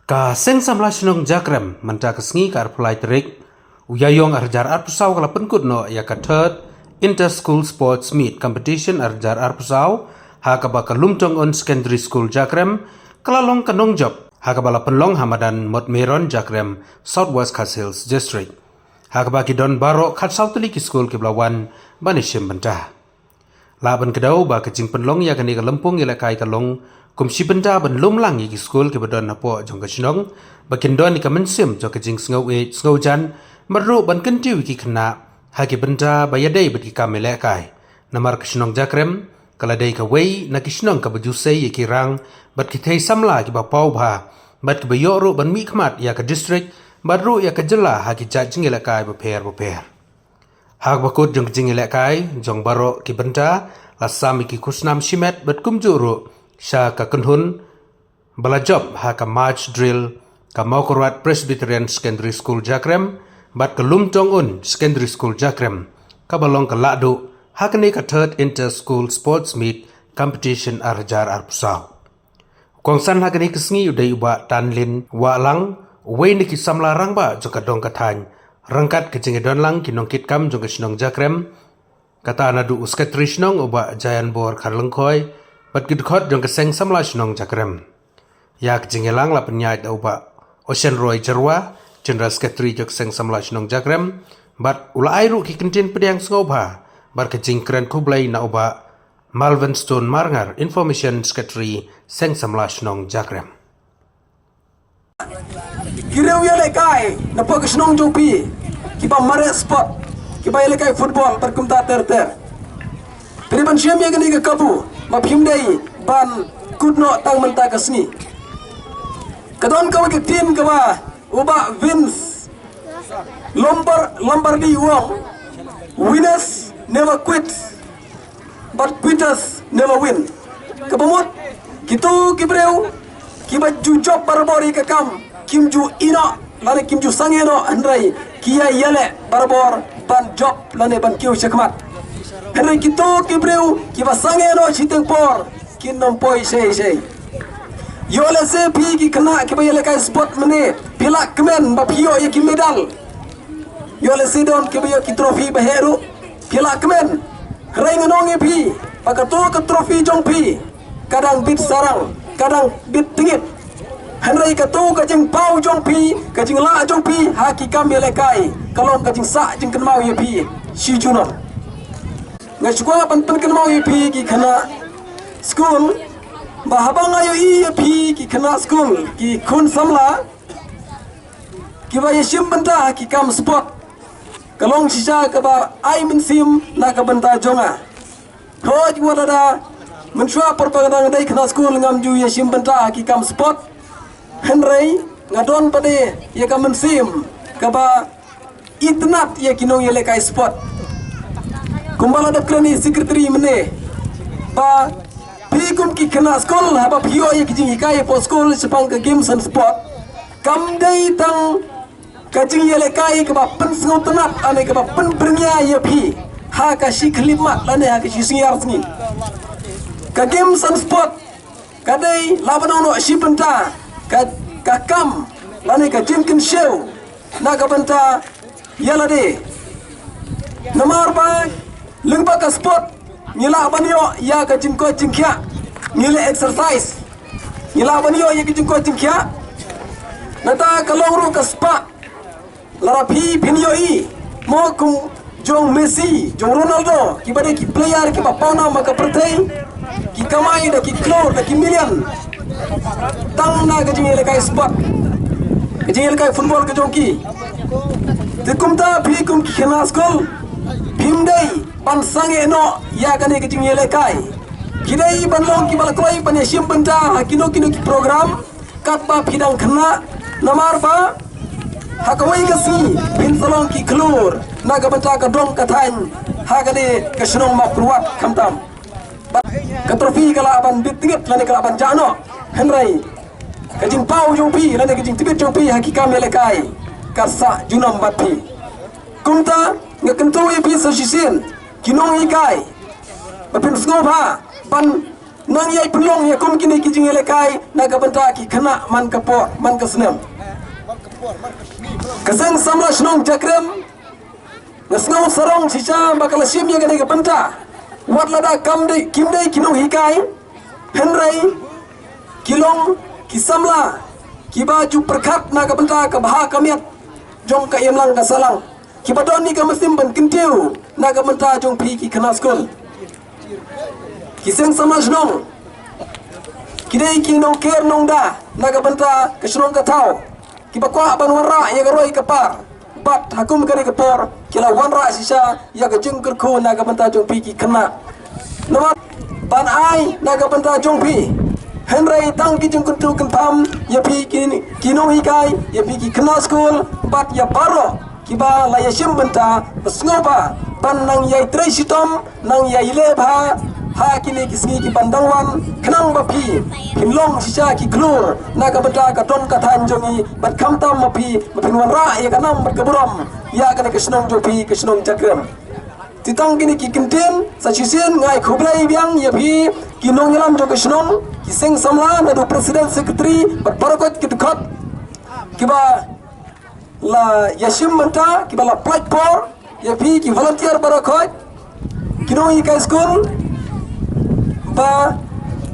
Ka seng samlas nong jakrem manta kesngi kar pulai terik uyayong arjar arpusau kala penkut no ya ka third inter school sports meet competition arjar arpusau ha ka ba kalumtong on secondary school jakrem kala long kanong job ha ka bala penlong hamadan motmeron jakrem southwest Hills district ha ka ba ki don baro khat sautli ki school ki blawan banishim banta laban kedau ba kecing penlong ya kani ka lempung ila kai kalong kumsi benda ban lum lang yi school ke badon napo jong ka sinong bakin don ni ka mensim jo ka jing sngo e sngo jan maru ban kentiu ki khna ha ki benda ba yadai bat ki kamele kai namar ka sinong jakrem kala dai ka wei na ki sinong ka baju sei yi ki rang bat ki thei samla ki ba pau bha bat ki ba yoru ban mi khmat ya ka district baru ya ka jela ha ki ja jingela kai ba pher hak bakut jong jingela kai jong baro ki benda lasam ki kusnam shimet bat kumjuru sha ka kunhun bala job ha ka march drill ka maukurat Presbyterian Secondary School Jakrem bat ka lumtong un Secondary School Jakrem ka balong ka ladu ha ka ni ka third inter school sports meet competition arjar arpusau kongsan ha ka ni kesngi udai uba tanlin wa lang wei ni ki samlarang ba jo ka dong ka thany rangkat ke jingedon lang ki nongkit kam jong ka sinong Jakrem kata anadu uskatri sinong uba jayan bor karlengkoi bat gidkhot jong keseng samla sinong Jakrem yak jingelang la penyait uba Ocean Roy Jerwa General Secretary jok seng samla sinong Jakrem bat ula airu ki kentin pedang sngobha bar ke jingkren kublai na uba Malvin Stone Marngar Information Secretary seng samla sinong Jakrem Kireu ya lekai na pag sinong jopi kiba mare spot kiba lekai football perkumta ter Periban siam ya gani ke kabu mapimdai ban kudno tang menta kasni kadon kawa ke tim kawa uba Vince Lombardi wong winners never quit but quitters never win kabamut kitu kibreu kiba jujob barbori ke kam kimju ino lane kimju sangeno andrai kia yale barbor ban job lane ban kiu shakmat Henry kito kibreu kiba sangeno chiteng por kinom poi sei yole se pi ki kena kiba yele kai sport mene pilak kemen ba pio ye ki medal yole se don kiba ye ki trofi ba heru pilak kemen krai ngonong ye pi pakato ke trofi jong pi kadang bit sarang kadang bit tingit Henry katu kajing pau jong pi kajing la jong pi haki kam yele kai kalong kajing sa jing kenmau ye pi si junon ngai chukwa pan kenmau ye pi ki khana school bahabang ayo ye pi ki khana school ki khun samla ki ba yeshim banta ki kam spot kalong sisa ka ba ai min sim na ka banta jonga hoj wadada menshwa propaganda ngai khana school ngam ju yeshim banta ki kam spot Henry ngadon pade ye ka min sim ka ba itnat ye kinong ye lekai spot kumbala da krani secretary mene ba pikum ki khana school ha ba phio ye kijing ikai po school sepang ka games and sport kam dai tang ka jing ye lekai ka ba pen sngo tanat ane ka ba pen bernya ye phi ha ka shiklimat lane ha ka shingyar sngi ka games and sport ka dai labanono shipenta ka kam lane ka jimkin show na ka banta yala de namar ba lengba ka sport ngila banyo ya ka jingko jingkya ngila exercise ngila banyo ya ka jingko jingkya nata ka longru ka spa lara phi pinyo i mo kum jong Messi jong Ronaldo ki bade ki player ki papana maka pertai ki kamai da ki crore da ki million tang na ka jingile kai sport ka jingile kai football ka jongki tikumta phi kum ki khana school Pimdai pan sange no ya kane ke jingile kai kidai ban long ki balakoi pan yashim banta kino ki program kat ba phidang khna namar ba hakawai ka si pin salong ki klur naga banta ka dong ka thain hagade ka shnong ma pruat khamtam ka trofi kala ban bitingit lane kala ban jano henrai ka jing pau jong pi lane ka jing tibet jong pi hakika mele kai ka sa junam batpi kumta ngakentu ye pi sa shisin kinong ikai bapin sngoba ban nang yai pelong ya kum kini ki jing elekai naga benta ki kena man kapor man kasnem kaseng samla shnong jakrem ngasngau sarong sisa bakal sim ya gane benta wat lada kam de kim de kinong hikai henrei kilong kisamla kibaju perkat naga benta ka baha kamiat jong ka yemlang ka salang kibadon ni ka mesim ban kintiu naga benta jong pi ki kena skol kiseng sama shnong kidai ki nong ker nong da naga benta ke shnong ka tau kibakwa ban wara ya garoi ka par bat hakum kare ka por kila wanra sisa ya ka jengker ko naga benta jong pi ki kena nama ban ai naga benta jong pi henrei tang ki jengker tu kan pam ya pi ki nong hikai ya pi ki kena school bat ya paro kiba la ya shim benta sngopa ban nang yai trei sitom nang yai lebha ha kini kisngi ki pandangwan kenang bapi himlong sisa ki klur naga beta ka ton ka tanjongi bat kamtam mapi mapinwan ra ya kanam bat kaburam ya kana kisnong jopi kisnong jakrem titang kini ki kintin sa sisen ngai khublai biang ya pi kinong yalam jo kisnong kiseng samla na do president secretary bat barakot ki dukhat kiba la yashim menta kiba la platform ya pi ki volunteer barakot kinong ikai school ba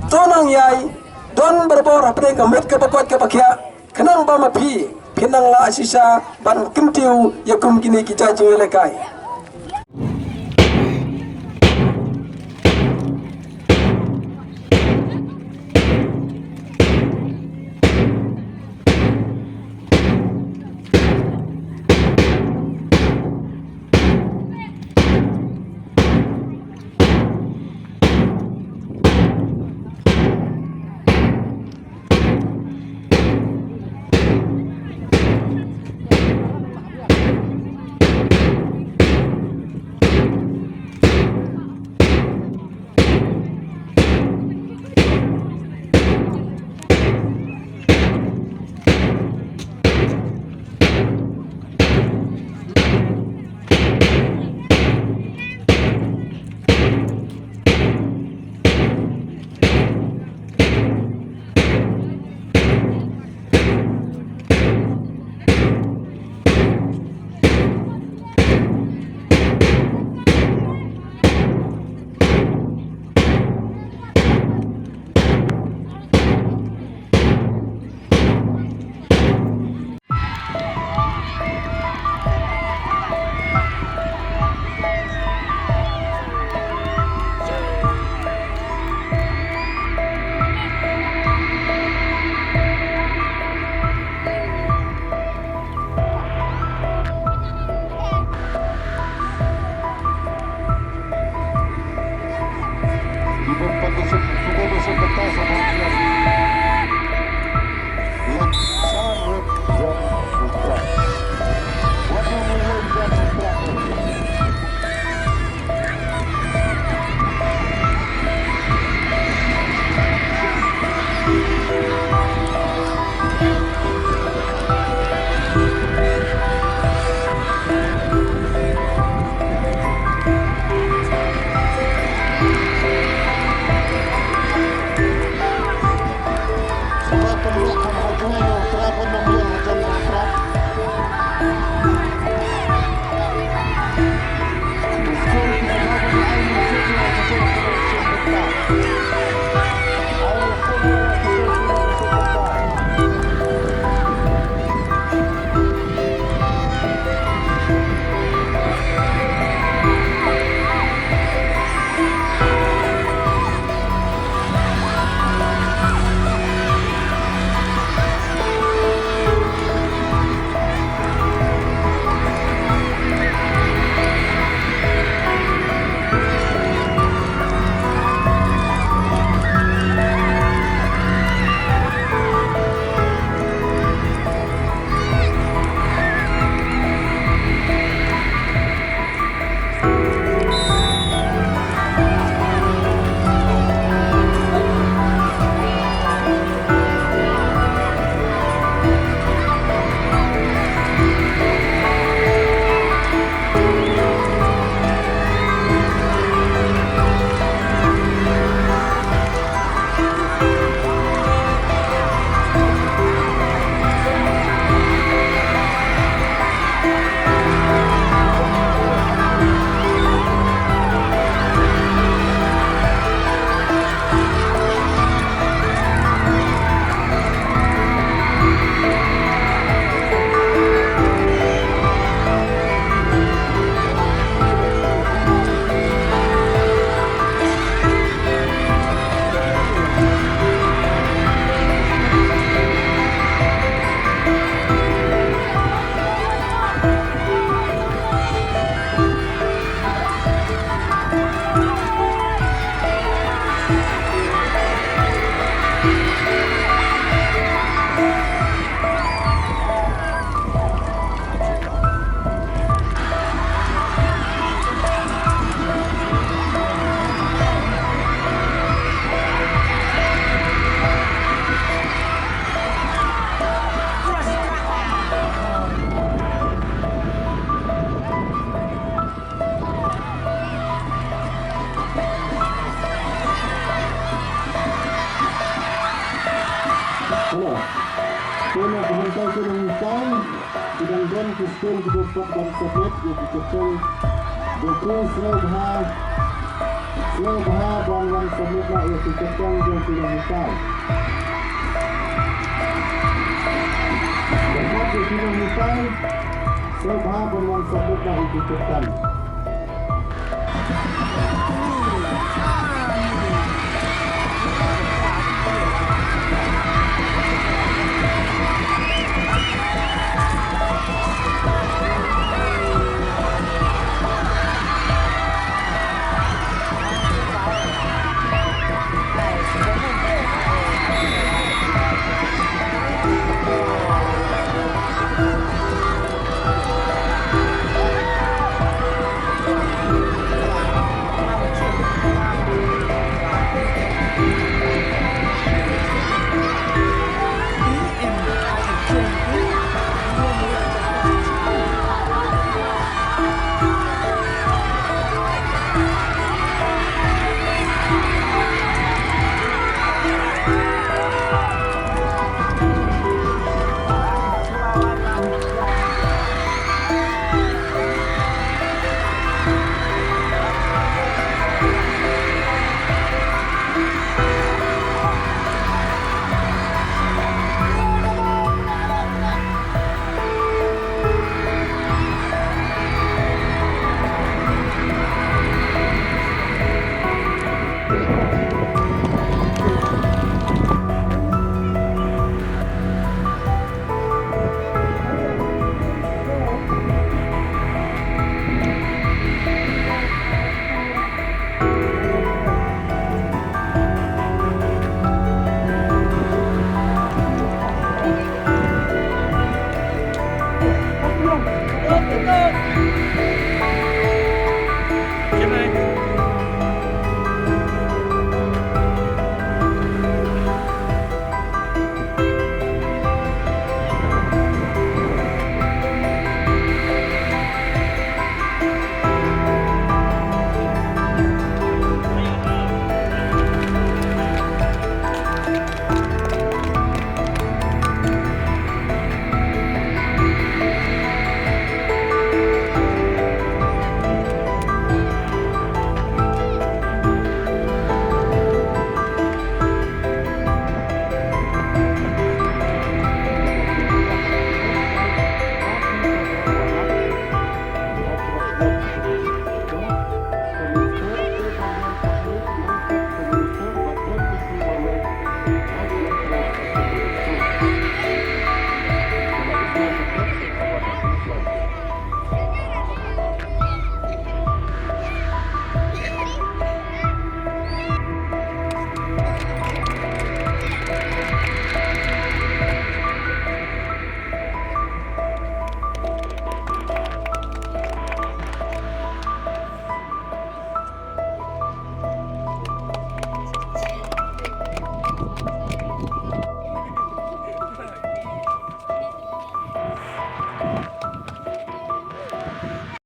tonang yai don berbor apne kamet ke bakot ke bakya kenang ba mapi pinang la asisa ban kimtiu yakum kini kita jelekai Sidang dan sistem didapat dan submit yang diciptakan Bekri Selebha dan yang submit yang diciptakan yang tidak misal Dapat yang tidak misal Selebha dan yang submit yang diciptakan